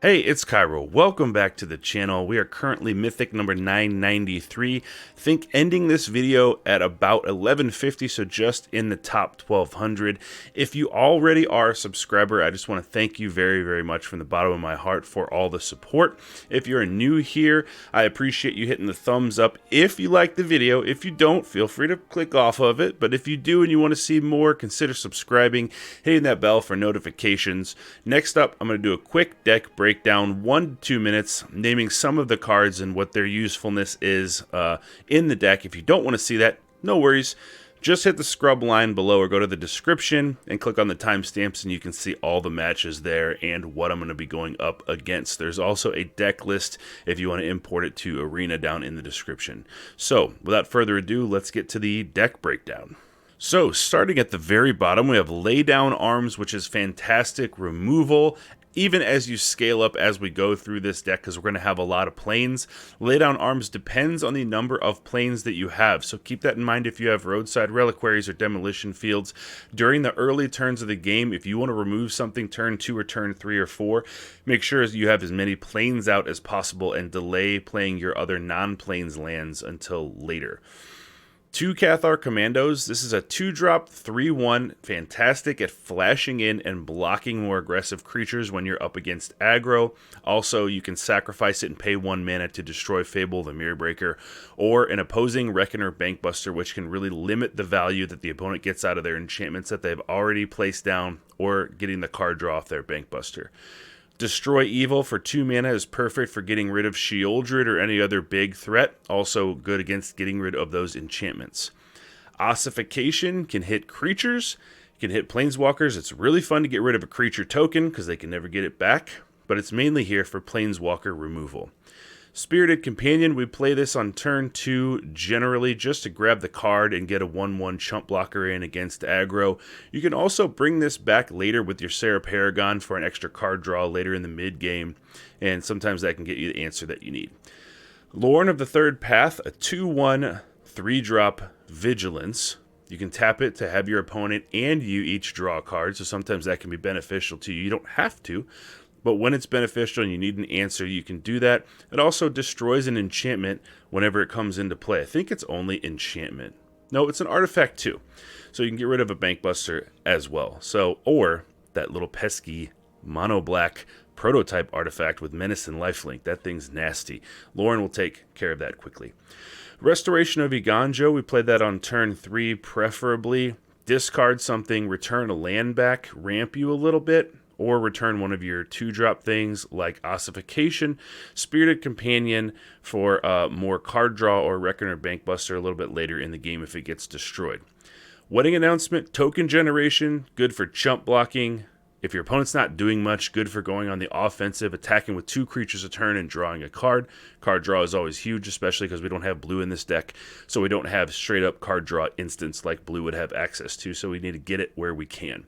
Hey, it's Kaero. Welcome back to the channel. We are currently Mythic number 993. Think ending this video at about 1150, so just in the top 1200. If you already are a subscriber, I just want to thank you very, very much from the bottom of my heart for all the support. If you're new here, I appreciate you hitting the thumbs up if you like the video. If you don't, feel free to click off of it. But if you do and you want to see more, consider subscribing, hitting that bell for notifications. Next up, I'm going to do a quick deck breakdown, 1 to 2 minutes, naming some of the cards and what their usefulness is in the deck. If you don't want to see that, no worries. Just hit the scrub line below or go to the description and click on the timestamps and you can see all the matches there and what I'm going to be going up against. There's also a deck list if you want to import it to Arena down in the description. So, without further ado, let's get to the deck breakdown. So, starting at the very bottom, we have Lay Down Arms, which is fantastic removal. Even as you scale up as we go through this deck, because we're going to have a lot of planes, Lay Down Arms depends on the number of planes that you have. So keep that in mind if you have roadside reliquaries or demolition fields. During the early turns of the game, if you want to remove something turn 2 or turn 3 or 4, make sure you have as many planes out as possible and delay playing your other non-planes lands until later. 2 Cathar Commandos. This is a 2-drop, 3/1, fantastic at flashing in and blocking more aggressive creatures when you're up against aggro. Also, you can sacrifice it and pay 1 mana to destroy Fable the Mirrorbreaker, or an opposing Reckoner Bankbuster, which can really limit the value that the opponent gets out of their enchantments that they've already placed down, or getting the card draw off their Bankbuster. Destroy Evil for 2 mana is perfect for getting rid of Sheoldred or any other big threat. Also good against getting rid of those enchantments. Ossification can hit creatures, can hit planeswalkers. It's really fun to get rid of a creature token because they can never get it back, but it's mainly here for planeswalker removal. Spirited Companion, we play this on turn 2 generally just to grab the card and get a 1/1 chump blocker in against aggro. You can also bring this back later with your Sarah Paragon for an extra card draw later in the mid game, and sometimes that can get you the answer that you need. Lorn of the Third Path, a 2/1 3-drop Vigilance. You can tap it to have your opponent and you each draw a card, so sometimes that can be beneficial to you. You don't have to, but when it's beneficial and you need an answer, you can do that. It also destroys an enchantment whenever it comes into play. I think it's only enchantment. No, it's an artifact too. So you can get rid of a Bankbuster as well. So, or that little pesky mono black prototype artifact with Menace and Lifelink. That thing's nasty. Lauren will take care of that quickly. Restoration of Iganjo, we played that on turn 3 preferably. Discard something, return a land back, ramp you a little bit, or return one of your 2-drop things like Ossification, Spirited Companion for more card draw, or Reckoner Bankbuster a little bit later in the game if it gets destroyed. Wedding Announcement, token generation, good for chump blocking. If your opponent's not doing much, good for going on the offensive, attacking with 2 creatures a turn and drawing a card. Card draw is always huge, especially because we don't have blue in this deck, so we don't have straight up card draw instants like blue would have access to, so we need to get it where we can.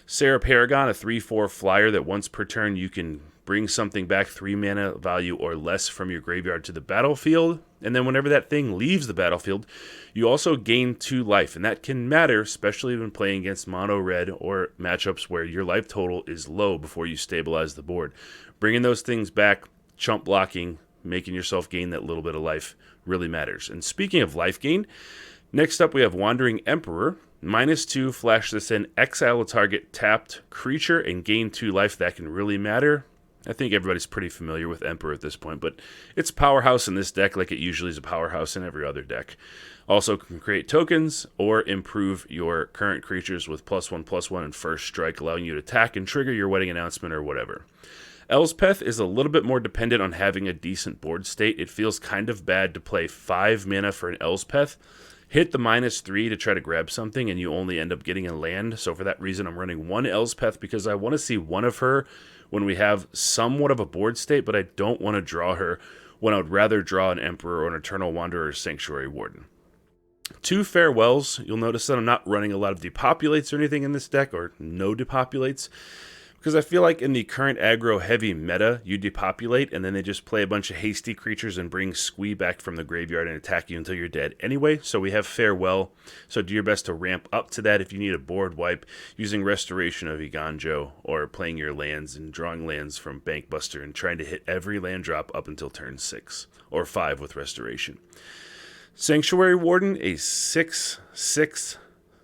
Sarah Paragon, a 3/4 flyer that once per turn you can bring something back 3 mana value or less from your graveyard to the battlefield. And then whenever that thing leaves the battlefield, you also gain 2 life. And that can matter, especially when playing against mono red or matchups where your life total is low before you stabilize the board. Bringing those things back, chump blocking, making yourself gain that little bit of life really matters. And speaking of life gain, next up we have Wandering Emperor. -2, flash this in, exile a target tapped creature and gain 2 life. That can really matter. I think everybody's pretty familiar with Emperor at this point, but it's powerhouse in this deck like it usually is a powerhouse in every other deck. Also can create tokens or improve your current creatures with +1/+1 and first strike, allowing you to attack and trigger your Wedding Announcement or whatever. Elspeth is a little bit more dependent on having a decent board state. It feels kind of bad to play 5 mana for an Elspeth, hit the -3 to try to grab something, and you only end up getting a land. So for that reason, I'm running 1 Elspeth because I want to see one of her when we have somewhat of a board state, but I don't want to draw her when I would rather draw an Emperor or an Eternal Wanderer or Sanctuary Warden. 2 Farewells. You'll notice that I'm not running a lot of Depopulates or anything in this deck, or no Depopulates, Because I feel like in the current aggro heavy meta, you depopulate and then they just play a bunch of hasty creatures and bring Squee back from the graveyard and attack you until you're dead anyway. So we have Farewell. So do your best to ramp up to that if you need a board wipe using Restoration of Iganjo or playing your lands and drawing lands from Bankbuster and trying to hit every land drop up until turn 6 or 5 with Restoration. Sanctuary Warden, a 6/6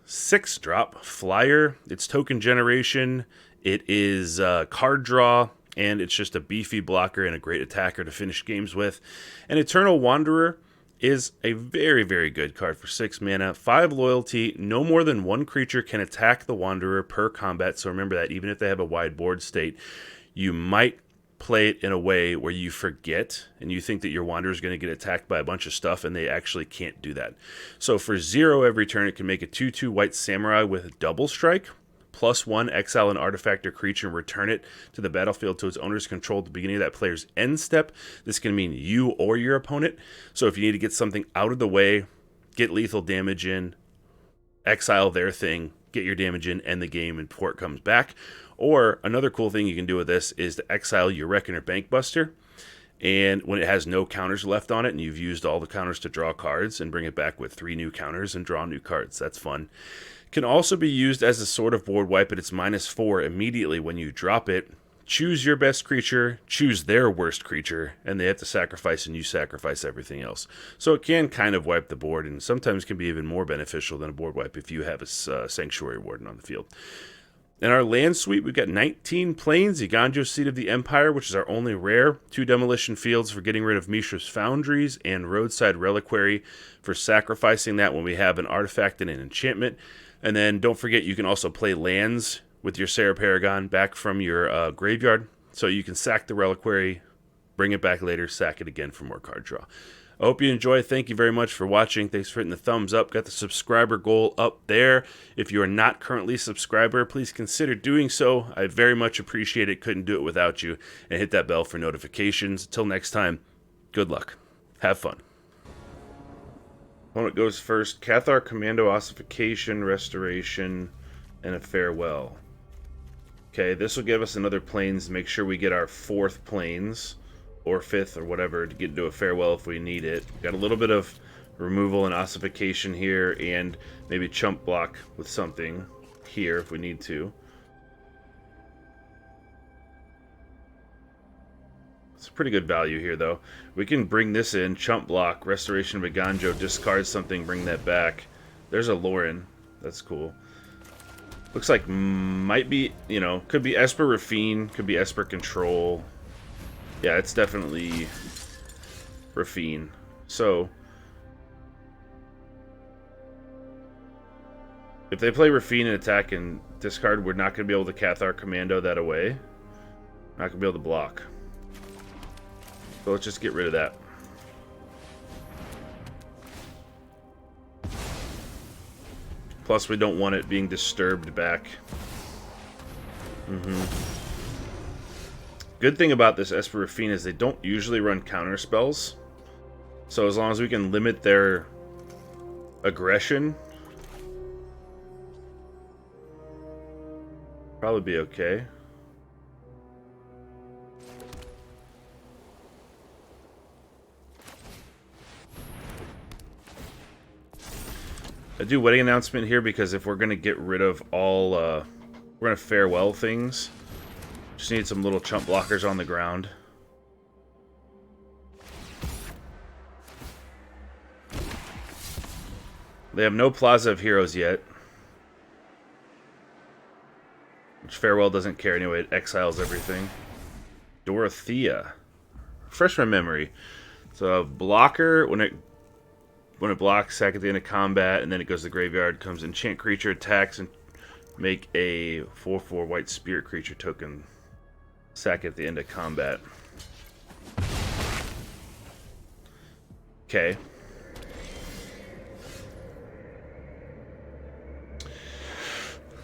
6-drop flyer. It's token generation. It is card draw, and it's just a beefy blocker and a great attacker to finish games with. And Eternal Wanderer is a very, very good card for 6 mana, 5 loyalty. No more than one creature can attack the Wanderer per combat. So remember that even if they have a wide board state, you might play it in a way where you forget and you think that your Wanderer is going to get attacked by a bunch of stuff, and they actually can't do that. So for 0 every turn, it can make a 2/2 white samurai with double strike. +1, exile an artifact or creature and return it to the battlefield to its owner's control at the beginning of that player's end step. This can mean you or your opponent. So if you need to get something out of the way, get lethal damage in, exile their thing, get your damage in, end the game, and before it comes back. Or another cool thing you can do with this is to exile your Reckoner Bankbuster, and when it has no counters left on it and you've used all the counters to draw cards, and bring it back with 3 new counters and draw new cards. That's fun. Can also be used as a sort of board wipe, but it's -4 immediately when you drop it. Choose your best creature, choose their worst creature, and they have to sacrifice, and you sacrifice everything else. So it can kind of wipe the board, and sometimes can be even more beneficial than a board wipe if you have a Sanctuary Warden on the field. In our land suite, we've got 19 plains, Iganjo Seat of the Empire, which is our only rare, 2 Demolition Fields for getting rid of Mishra's Foundries, and Roadside Reliquary for sacrificing that when we have an artifact and an enchantment. And then don't forget, you can also play lands with your Sarah Paragon back from your graveyard. So you can sack the Reliquary, bring it back later, sack it again for more card draw. I hope you enjoy. Thank you very much for watching. Thanks for hitting the thumbs up. Got the subscriber goal up there. If you are not currently a subscriber, please consider doing so. I very much appreciate it. Couldn't do it without you. And hit that bell for notifications. Until next time, good luck. Have fun. Opponent goes first. Cathar Commando, Ossification, Restoration, and a Farewell. Okay, this will give us another plains. Make sure we get our 4th plains, or 5th, or whatever, to get into a Farewell if we need it. Got a little bit of removal and ossification here, and maybe chump block with something here if we need to. It's a pretty good value here, though. We can bring this in, chump block, Restoration of Iganjo, discard something, bring that back. There's a Lauren. That's cool. Looks like might be, you know, could be Esper Raffine, could be Esper Control. Yeah, it's definitely Raffine. So, if they play Raffine and attack and discard, we're not going to be able to Cathar Commando that away. Not going to be able to block. So let's just get rid of that. Plus, we don't want it being disturbed back. Good thing about this Esper Raffine is they don't usually run counter spells. So as long as we can limit their aggression, probably be okay. I do wedding announcement here because if we're going to get rid of all, we're going to farewell things. Just need some little chump blockers on the ground. They have no Plaza of Heroes yet. Which Farewell doesn't care anyway, it exiles everything. Dorothea. Refresh my memory. So blocker, when it blocks, sack at the end of combat, and then it goes to the graveyard, comes enchant creature, attacks, and make a 4/4 white spirit creature token. Sack at the end of combat. Okay.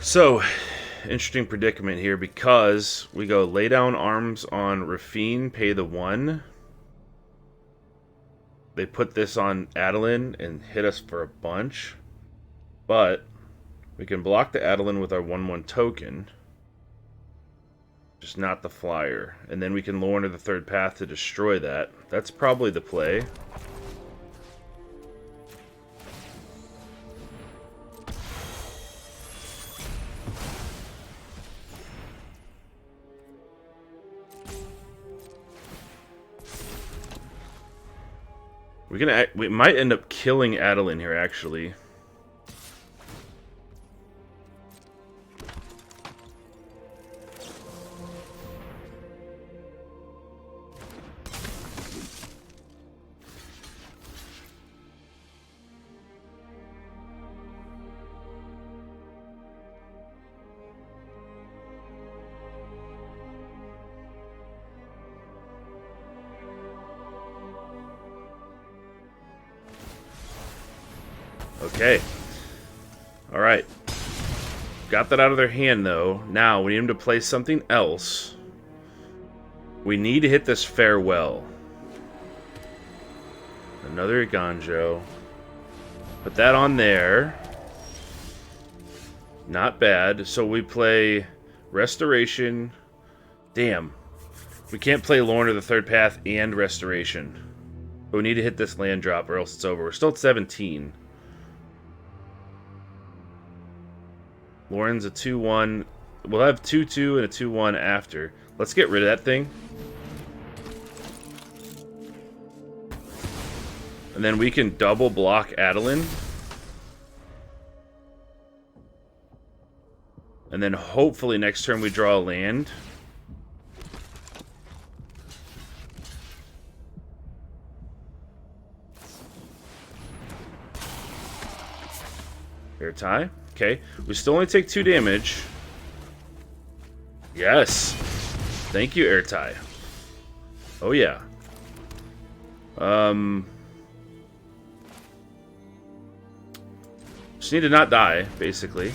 So, interesting predicament here because we go lay down arms on Raffine, pay the 1. They put this on Adeline and hit us for a bunch. But we can block the Adeline with our 1/1 token. Just not the flyer. And then we can lure into the third path to destroy that. That's probably the play. We might end up killing Adeline here, actually. Okay. Alright. Got that out of their hand, though. Now, we need them to play something else. We need to hit this farewell. Another Ganjo. Put that on there. Not bad. So we play Restoration. Damn. We can't play Lorna the Third Path and Restoration. But we need to hit this land drop or else it's over. We're still at 17. Lauren's a 2-1. We'll have 2-2 and a 2-1 after. Let's get rid of that thing. And then we can double block Adeline. And then hopefully next turn we draw a land. Fair tie. Okay. We still only take 2 damage. Yes. Thank you, air tie. Oh yeah. Just need to not die, basically.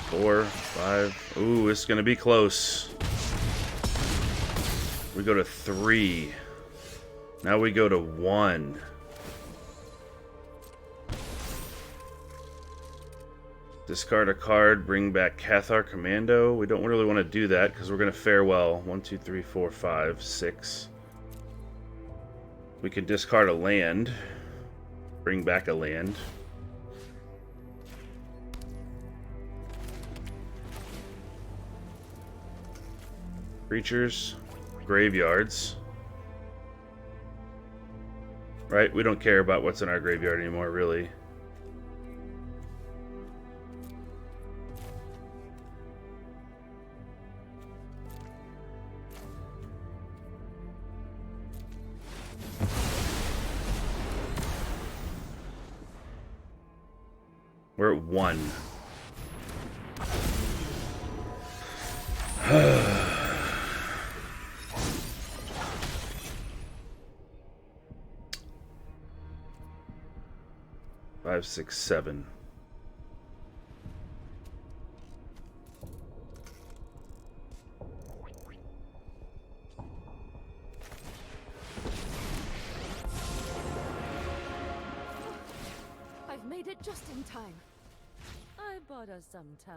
Four, 5. Ooh, it's gonna be close. We go to 3. Now we go to 1. Discard a card, bring back Cathar Commando. We don't really want to do that because we're going to farewell. 1, 2, 3, 4, 5, 6. We can discard a land. Bring back a land. Creatures. Graveyards. Right? We don't care about what's in our graveyard anymore, really. We're at 1. Five, 6, 7. I've made it just in time. I bought us some time.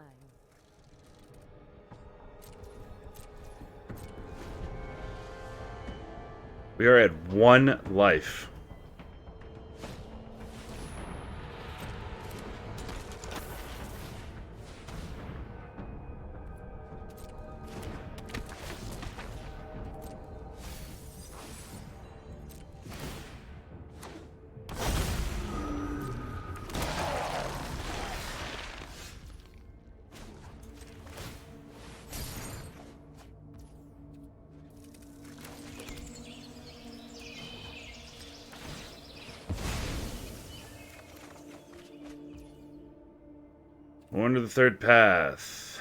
We are at 1 life. On to the third path.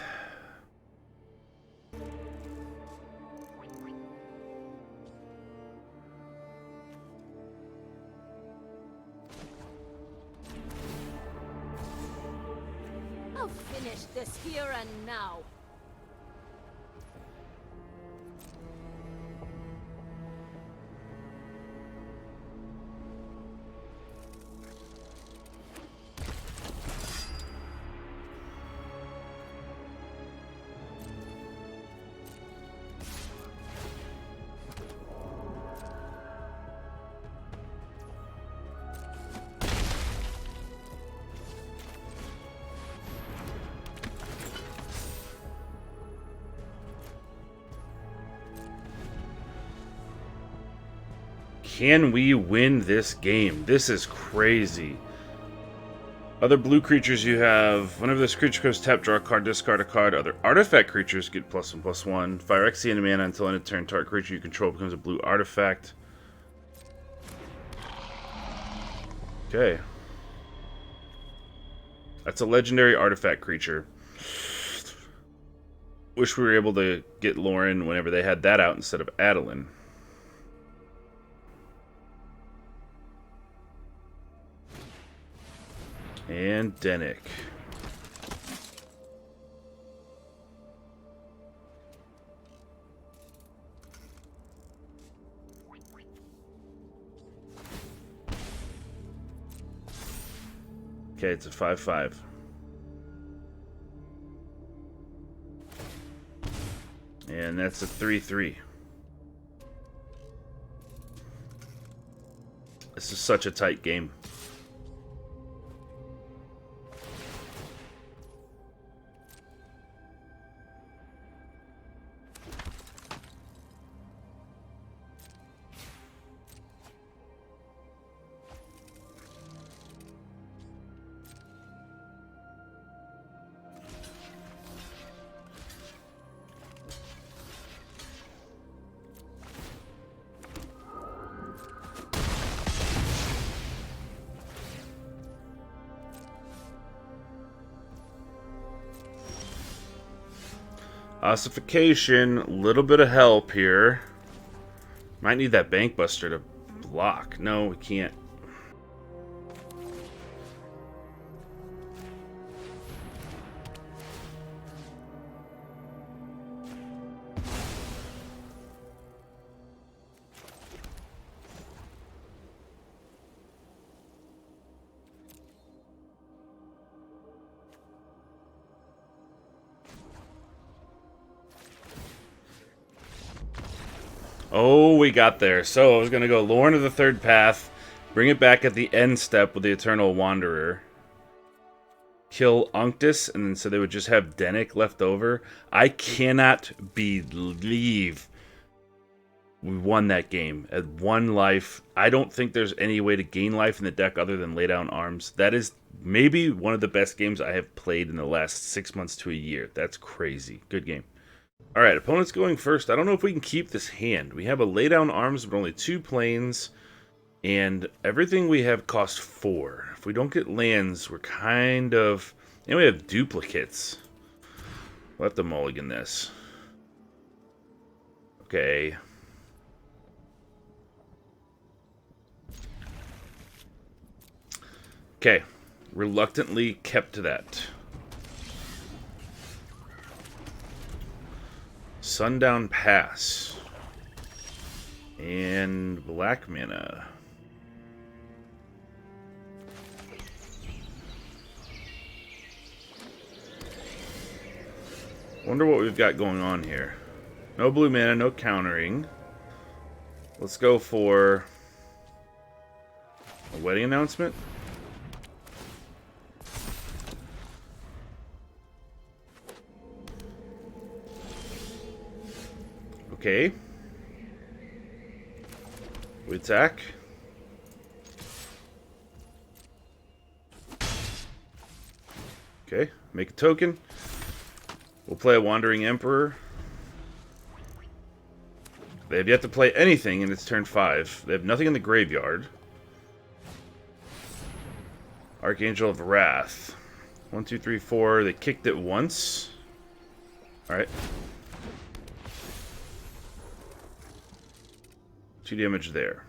I'll finish this here and now. Can we win this game? This is crazy. Other blue creatures you have, whenever this creature goes tap, draw a card, discard a card. Other artifact creatures get +1/+1. Fire X and mana until end of turn, target creature you control becomes a blue artifact. Okay. That's a legendary artifact creature. Wish we were able to get Lauren whenever they had that out instead of Adeline. And Denick. Okay, it's a 5/5. And that's a 3/3. This is such a tight game. Ossification, little bit of help here. Might need that Bank Buster to block. No, we can't. Oh, we got there. So I was going to go Lorn of the Third Path, bring it back at the end step with the Eternal Wanderer, kill Unctus, and then so they would just have Denick left over. I cannot believe we won that game at 1 life. I don't think there's any way to gain life in the deck other than lay down arms. That is maybe one of the best games I have played in the last 6 months to a year. That's crazy. Good game. Alright, opponent's going first. I don't know if we can keep this hand. We have a lay down arms, but only 2 planes. And everything we have costs 4. If we don't get lands, we're kind of... And we have duplicates. We'll have to mulligan this. Okay. Okay. Reluctantly kept to that. Sundown Pass. And black mana. Wonder what we've got going on here. No blue mana, no countering. Let's go for a wedding announcement. Okay. We attack. Okay, make a token. We'll play a Wandering Emperor. They have yet to play anything in its turn 5. They have nothing in the graveyard. Archangel of Wrath. 1, 2, 3, 4. They kicked it once. Alright. 2 damage there.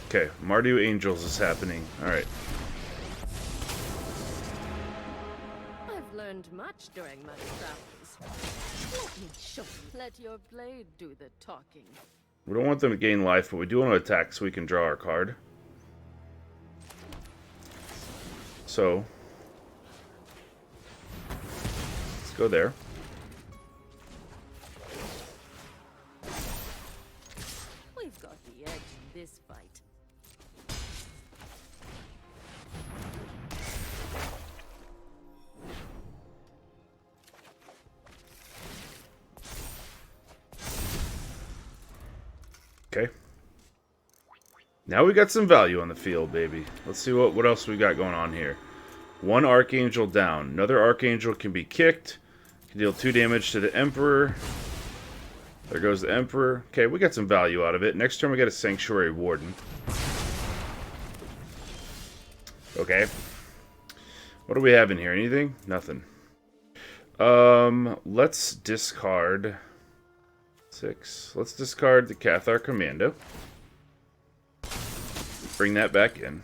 Okay, Mardu Angels is happening. Alright. I've learned much during my travels. Let me show you. Let your blade do the talking. We don't want them to gain life, but we do want to attack so we can draw our card. So, let's go there. We've got the edge in this fight. Okay. Now we got some value on the field, baby. Let's see what else we got going on here. One Archangel down. Another Archangel can be kicked. Can deal 2 damage to the Emperor. There goes the Emperor. Okay, we got some value out of it. Next turn we got a Sanctuary Warden. Okay. What do we have in here? Anything? Nothing. Let's discard 6. Let's discard the Cathar Commando. Bring that back in.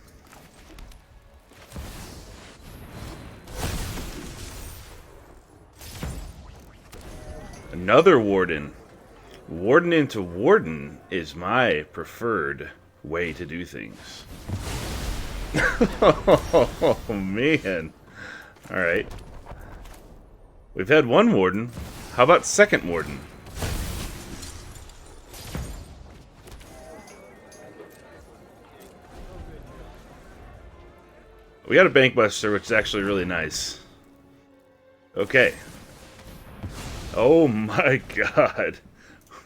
Another Warden. Warden into Warden is my preferred way to do things. Oh, man. Alright. We've had one Warden. How about second Warden? We got a Bankbuster, which is actually really nice. Okay. Oh my god.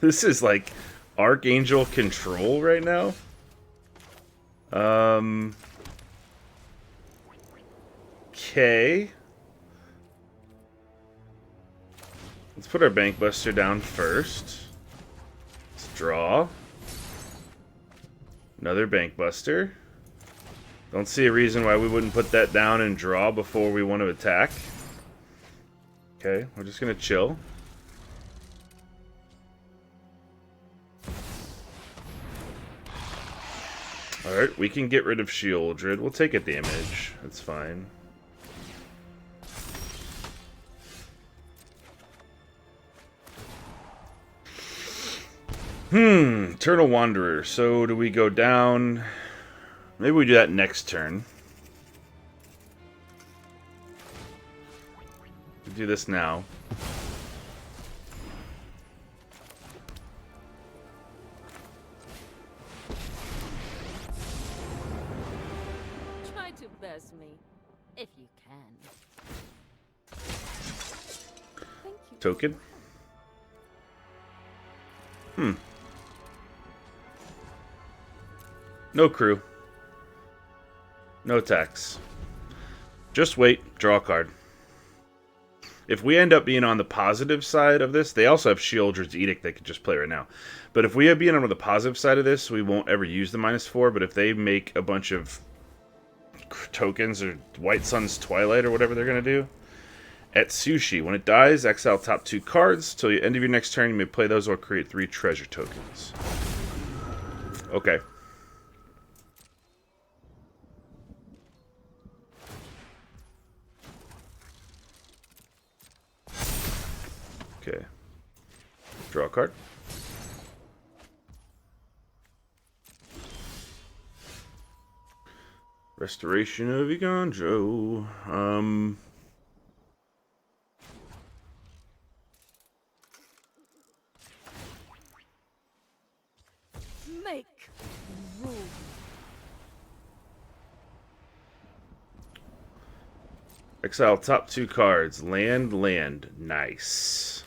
This is like Archangel Control right now. Okay. Let's put our Bankbuster down first. Let's draw. Another Bankbuster. Don't see a reason why we wouldn't put that down and draw before we want to attack. Okay, we're just going to chill. Alright, we can get rid of Shieldred. We'll take a damage. That's fine. Eternal Wanderer. So do we go down? Maybe we do that next turn. We do this now. Try to best me, if you can. Thank you. Token. No crew. No attacks. Just wait. Draw a card. If we end up being on the positive side of this, they also have Shieldred's Edict they could just play right now. But if we have being on the positive side of this, we won't ever use the -4. But if they make a bunch of tokens or White Sun's Twilight or whatever they're going to do, at Sushi, when it dies, exile top 2 cards. Till the end of your next turn, you may play those or create 3 treasure tokens. Okay. Okay. Draw a card. Restoration of Iganjo. Make room. Exile top 2 cards. Land, land. Nice.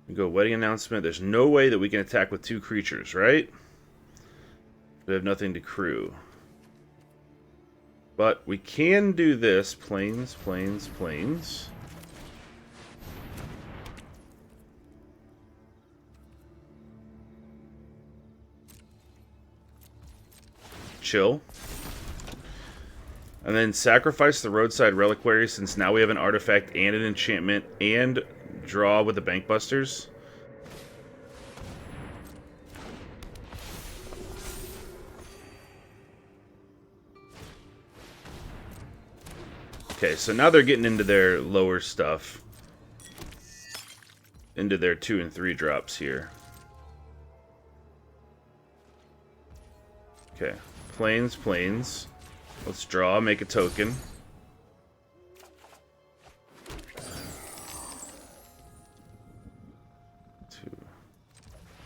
We go Wedding Announcement. There's no way that we can attack with 2 creatures, right? We have nothing to crew. But we can do this. Plains, plains, plains. Chill. And then sacrifice the Roadside Reliquary, since now we have an artifact and an enchantment and draw with the Bankbusters. Okay, so now they're getting into their lower stuff. Into their 2 and 3 drops here. Okay, plains, plains. Let's draw, make a token.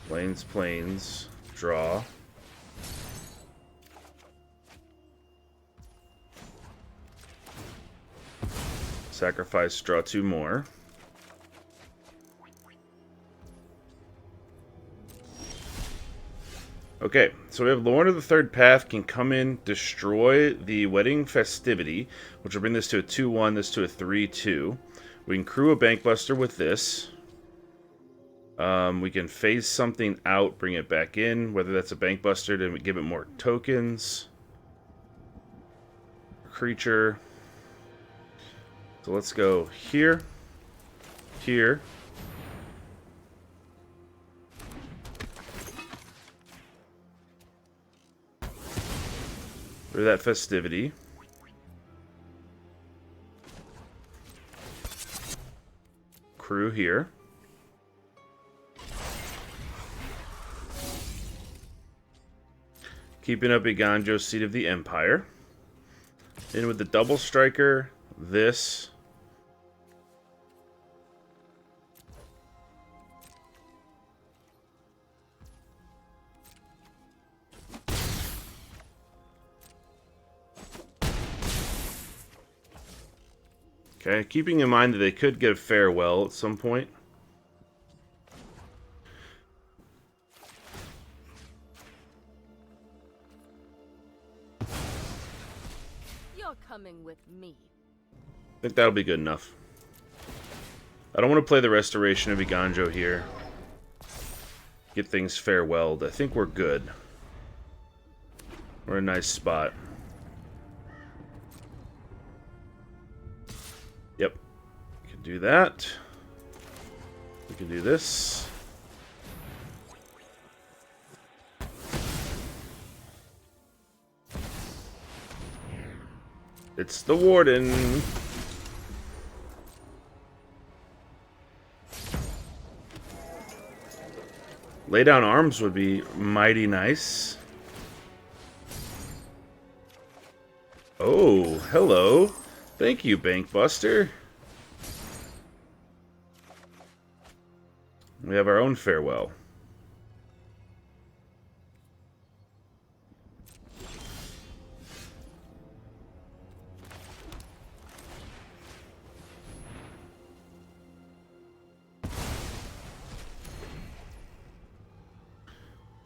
Plains, plains, draw. Sacrifice, draw 2 more. Okay, so we have Lorn of the Third Path can come in, destroy the Wedding Festivity, which will bring this to a 2-1, this to a 3-2. We can crew a Bankbuster with this. We can phase something out, bring it back in, whether that's a Bankbuster to give it more tokens. Creature. So let's go here, here. Or that Festivity. Crew here. Keeping up Iganjo, Seat of the Empire. In with the Double Striker, this. Okay, keeping in mind that they could get a farewell at some point. You're coming with me. I think that'll be good enough. I don't want to play the Restoration of Iganjo here. Get things farewelled. I think we're good. We're in a nice spot. Yep. We can do that. We can do this. It's the Warden. Lay down arms would be mighty nice. Oh, hello. Thank you, Bankbuster. We have our own farewell.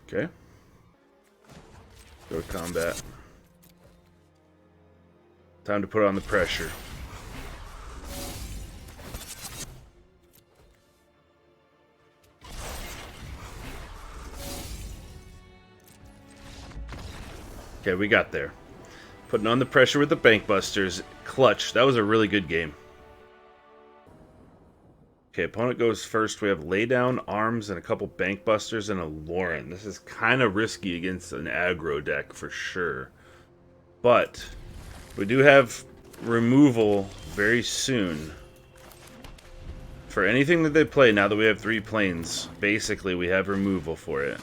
Okay. Go to combat. Time to put on the pressure. Okay, we got there. Putting on the pressure with the Bankbusters. Clutch. That was a really good game. Okay, opponent goes first. We have Laydown, Arms, and a couple Bankbusters and a Lauren. This is kind of risky against an aggro deck for sure. But we do have removal very soon. For anything that they play, now that we have 3 planes, basically we have removal for it.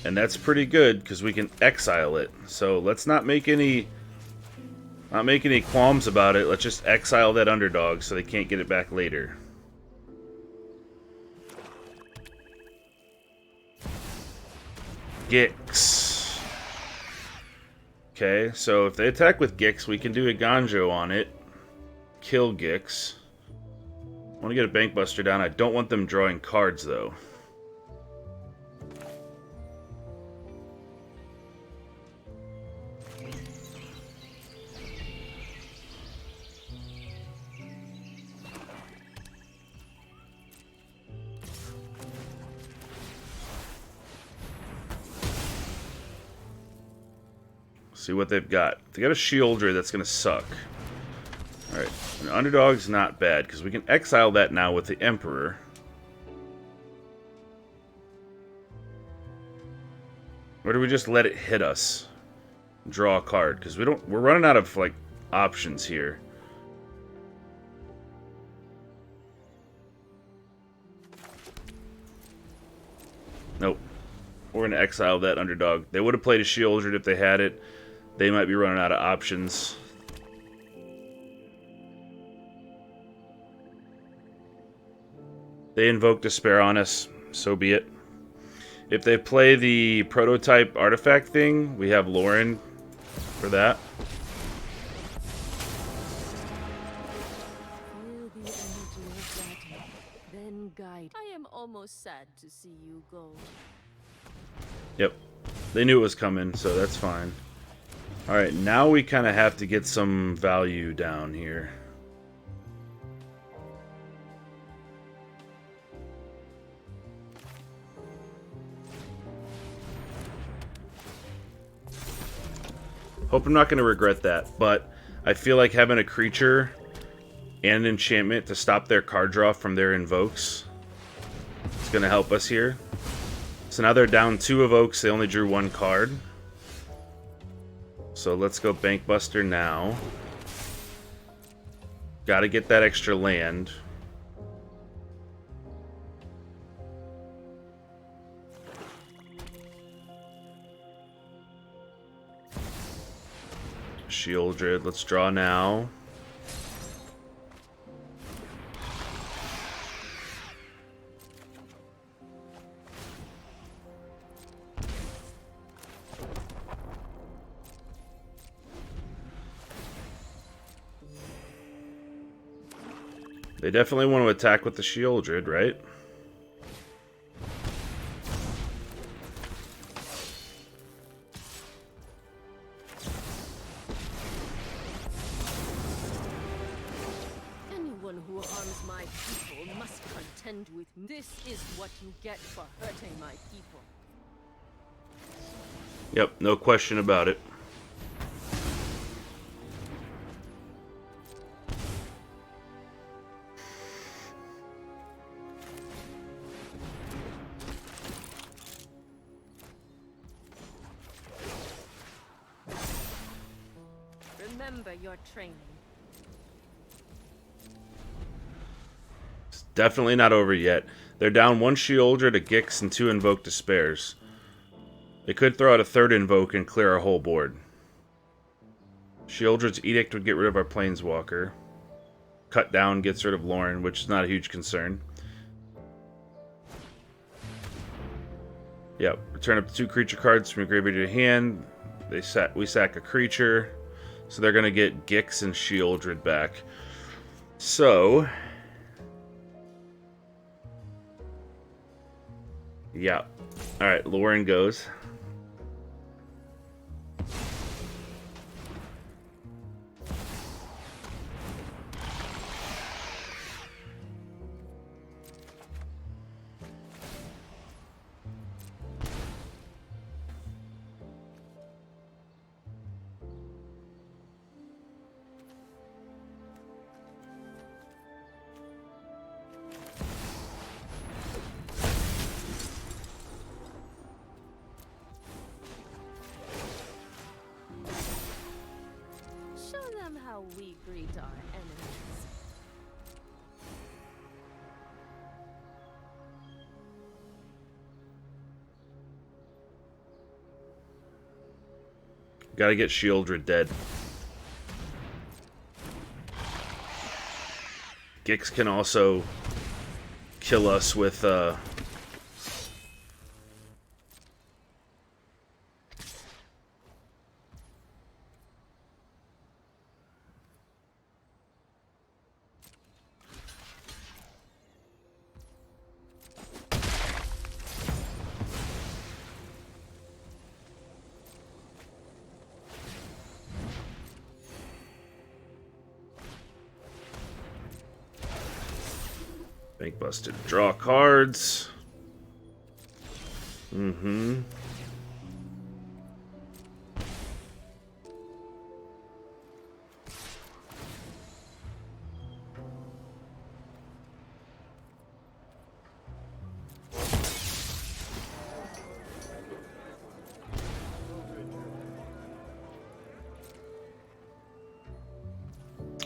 And that's pretty good because we can exile it. So let's not make any qualms about it. Let's just exile that underdog so they can't get it back later. Gix. Okay, so if they attack with Gix, we can do a Ganjo on it. Kill Gix. I want to get a Bankbuster down. I don't want them drawing cards, though. See what they've got. They got a Shieldra that's going to suck. Alright, an underdog's not bad, because we can exile that now with the Emperor. Or do we just let it hit us? Draw a card, because we're running out of, like, options here. Nope. We're going to exile that underdog. They would have played a Shieldra if they had it. They might be running out of options. They invoke Despair on us. So be it. If they play the prototype artifact thing, we have Lauren for that. sad to see you go. Yep. They knew it was coming, so that's fine. Alright, now we kind of have to get some value down here. Hope I'm not going to regret that, but I feel like having a creature and an enchantment to stop their card draw from their invokes is going to help us here. So now they're down 2 evokes, they only drew 1 card. So let's go Bankbuster now. Gotta get that extra land. Shieldred, let's draw now. They definitely want to attack with the Shieldred, right? Anyone who harms my people must contend with me. This is what you get for hurting my people. Yep, no question about it. Remember your training. It's definitely not over yet. They're down 1 Shieldred, a Gix, and 2 Invoke Despairs. They could throw out a 3rd Invoke and clear our whole board. Shieldred's Edict would get rid of our Planeswalker. Cut down gets rid of Lauren, which is not a huge concern. Yep, return up to 2 creature cards from your graveyard to your hand. We sack a creature. So they're going to get Gix and Shieldred back. So, yeah. Alright, Lauren goes. How we greet our enemies. Gotta get Shieldred dead. Gix can also kill us with Bankbuster. Draw cards. Mm-hmm.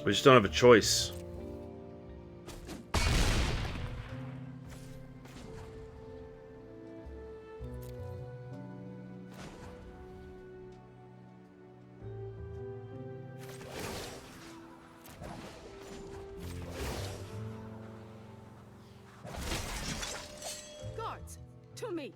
We just don't have a choice. Guards, to me.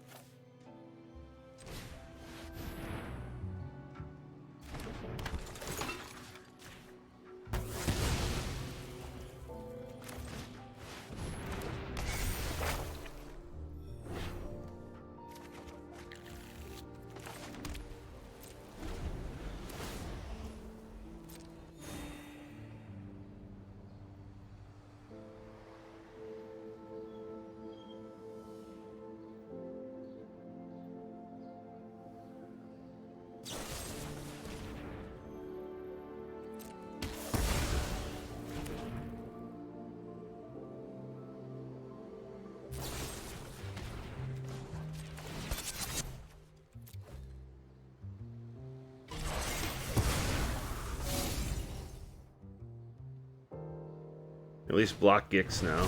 At least block Gix now.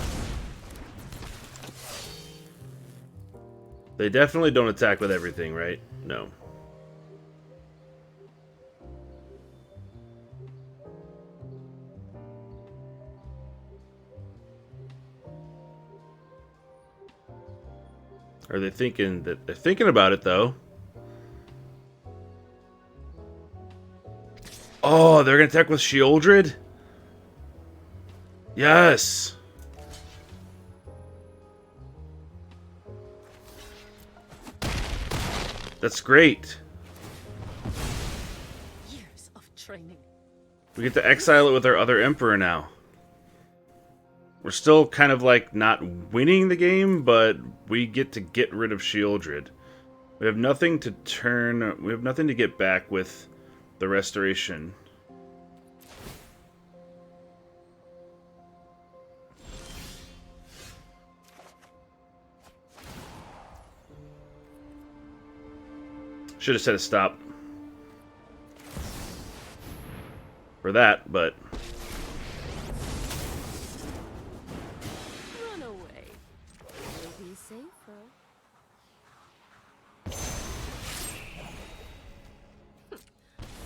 They definitely don't attack with everything, right? No. Are they thinking that they're thinking about it though? Oh, they're gonna attack with Sheoldred? Yes. That's great. Years of training. We get to exile it with our other Emperor now. We're still kind of like not winning the game, but we get to get rid of Sheoldred. We have nothing to turn. We have nothing to get back with the restoration. Should have said a stop for that, but Run away. You'll be safer.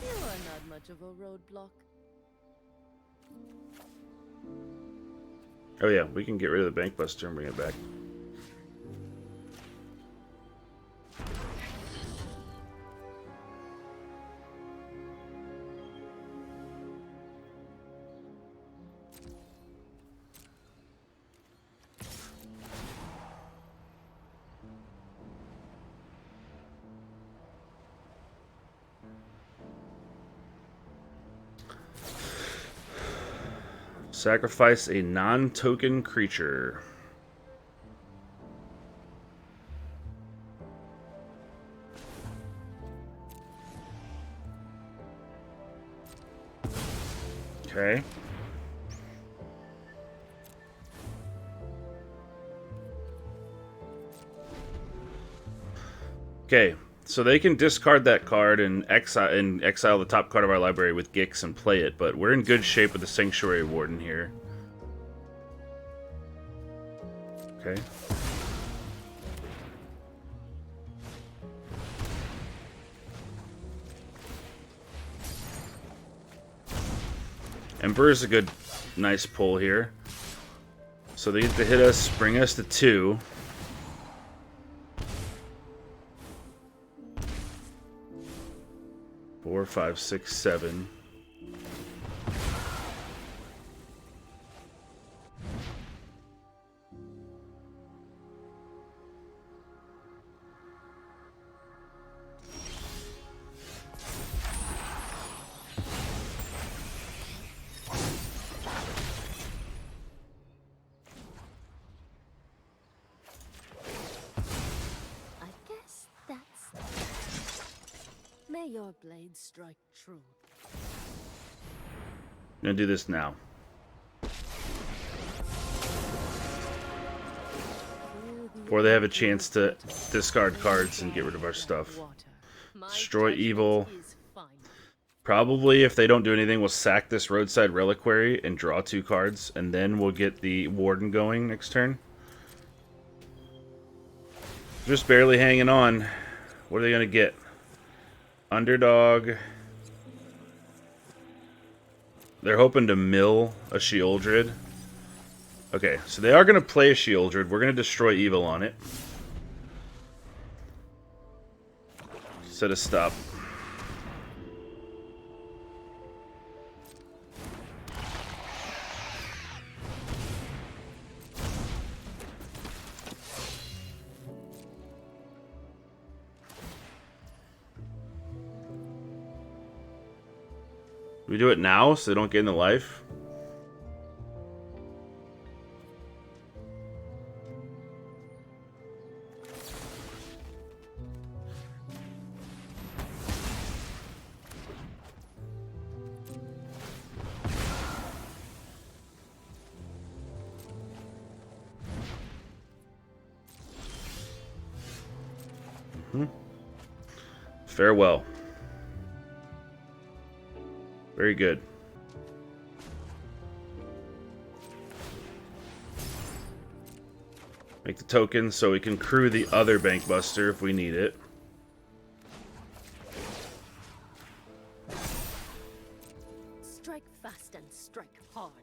You are not much of a roadblock. oh yeah, we can get rid of the Bank Buster and bring it back. Sacrifice a non-token creature. Okay. Okay, so they can discard that card and exile the top card of our library with Gix and play it, but we're in good shape with the Sanctuary Warden here. Okay. Emperor's a good, nice pull here. So they get to hit us, bring us to 2. Four, 5, 6, 7. I guess that's... May your blade strike true. I'm gonna do this now. Before they have a chance to discard cards and get rid of our stuff. Destroy evil. Probably, if they don't do anything, we'll sack this Roadside Reliquary and draw 2 cards, and then we'll get the Warden going next turn. Just barely hanging on. What are they gonna get? Underdog. They're hoping to mill a Sheoldred. Okay, so they are going to play a Sheoldred. We're going to destroy evil on it. Set a stop. We do it now so they don't get into life. Farewell. Very good. Make the token so we can crew the other Bank Buster if we need it. Strike fast and strike hard.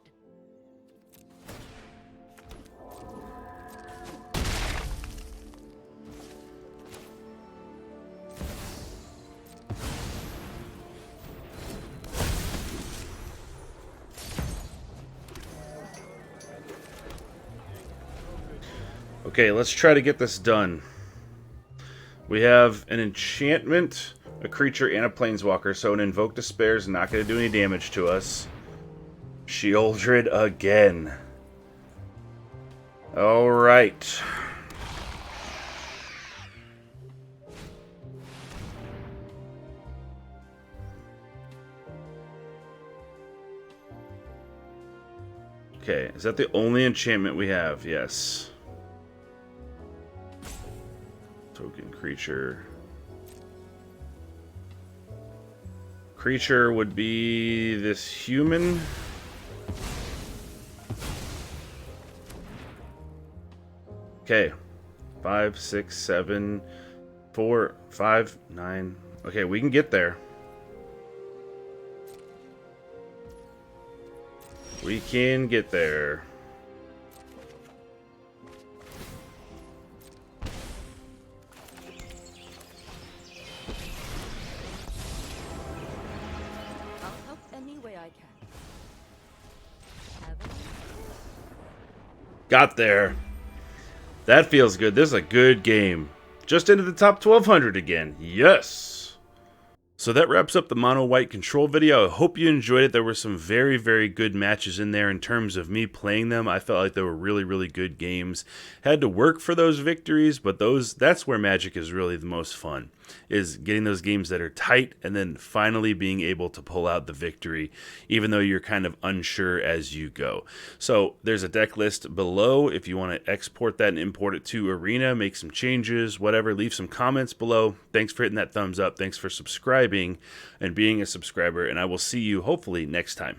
Okay, let's try to get this done. We have an enchantment, a creature, and a planeswalker, so an Invoke Despair is not going to do any damage to us. Sheoldred again. Alright. Okay, is that the only enchantment we have? Yes. Token creature. Creature would be this human. Okay. 5, 6, 7, 4, 5, 9. Okay, we can get there. We can get there. Got there. That feels good. This is a good game. Just into the top 1200 again. Yes. So that wraps up the mono white control video. I hope you enjoyed it. There were some very, very good matches in there in terms of me playing them. I felt like they were really, really good games. Had to work for those victories, but that's where Magic is really the most fun, is getting those games that are tight and then finally being able to pull out the victory, even though you're kind of unsure as you go. So there's a deck list below if you want to export that and import it to Arena, make some changes, whatever. Leave some comments below. Thanks for hitting that thumbs up. Thanks for subscribing and being a subscriber, and I will see you hopefully next time.